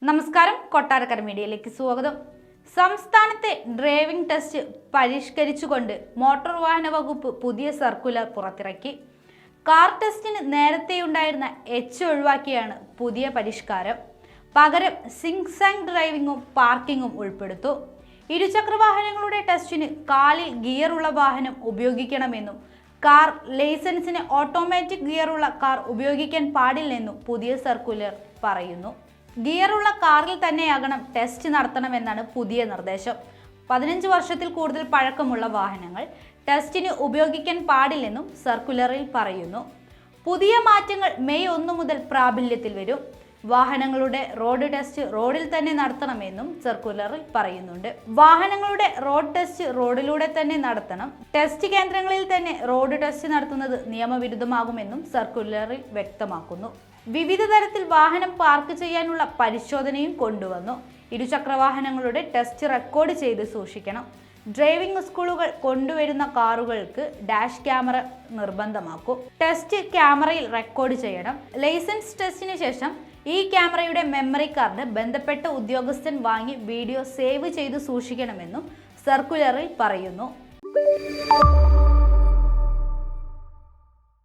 നമസ്കാരം, കൊട്ടാരക്കര മീഡിയയിലേക്ക് സ്വാഗതം. സംസ്ഥാനത്തെ ഡ്രൈവിംഗ് ടെസ്റ്റ് പരിഷ്കരിച്ചുകൊണ്ട് മോട്ടോർ വാഹന വകുപ്പ് പുതിയ സർക്കുലർ പുറത്തിറക്കി. കാർ ടെസ്റ്റിന് നേരത്തെയുണ്ടായിരുന്ന എച്ച് ഒഴിവാക്കിയാണ് പുതിയ പരിഷ്കാരം. പകരം സിംഗ്സാങ് ഡ്രൈവിംഗും പാർക്കിങ്ങും ഉൾപ്പെടുത്തു. ഇരുചക്രവാഹനങ്ങളുടെ ടെസ്റ്റിന് കാലിൽ ഗിയറുള്ള വാഹനം ഉപയോഗിക്കണമെന്നും കാർ ലൈസൻസിന് ഓട്ടോമാറ്റിക് ഗിയറുള്ള കാർ ഉപയോഗിക്കാൻ പാടില്ലെന്നും പുതിയ സർക്കുലർ പറയുന്നു. ഗിയറുള്ള കാറിൽ തന്നെയാകണം ടെസ്റ്റ് നടത്തണമെന്നാണ് പുതിയ നിർദ്ദേശം. 15 വർഷത്തിൽ കൂടുതൽ പഴക്കമുള്ള വാഹനങ്ങൾ ടെസ്റ്റിന് ഉപയോഗിക്കാൻ പാടില്ലെന്നും സർക്കുലറിൽ പറയുന്നു. പുതിയ മാറ്റങ്ങൾ മെയ് 1 മുതൽ പ്രാബല്യത്തിൽ വരും. വാഹനങ്ങളുടെ റോഡ് ടെസ്റ്റ് റോഡിൽ തന്നെ നടത്തണമെന്നും സർക്കുലറിൽ പറയുന്നുണ്ട്. വാഹനങ്ങളുടെ റോഡ് ടെസ്റ്റ് റോഡിലൂടെ തന്നെ നടത്തണം. ടെസ്റ്റ് കേന്ദ്രങ്ങളിൽ തന്നെ റോഡ് ടെസ്റ്റ് നടത്തുന്നത് നിയമവിരുദ്ധമാകുമെന്നും സർക്കുലറിൽ വ്യക്തമാക്കുന്നു. വിവിധ തരത്തിൽ വാഹനം പാർക്ക് ചെയ്യാനുള്ള പരിശോധനയും കൊണ്ടുവന്നു. ഇരുചക്രവാഹനങ്ങളുടെ ടെസ്റ്റ് റെക്കോർഡ് ചെയ്ത് സൂക്ഷിക്കണം. ഡ്രൈവിംഗ് സ്കൂളുകൾ കൊണ്ടുവരുന്ന കാറുകൾക്ക് ഡാഷ് ക്യാമറ നിർബന്ധമാക്കും. ടെസ്റ്റ് ക്യാമറയിൽ റെക്കോർഡ് ചെയ്യണം. ലൈസൻസ് ടെസ്റ്റിന് ശേഷം ഈ ക്യാമറയുടെ മെമ്മറി കാർഡ് ബന്ധപ്പെട്ട ഉദ്യോഗസ്ഥൻ വാങ്ങി വീഡിയോ സേവ് ചെയ്ത് സൂക്ഷിക്കണമെന്നും സർക്കുലറിൽ പറയുന്നു.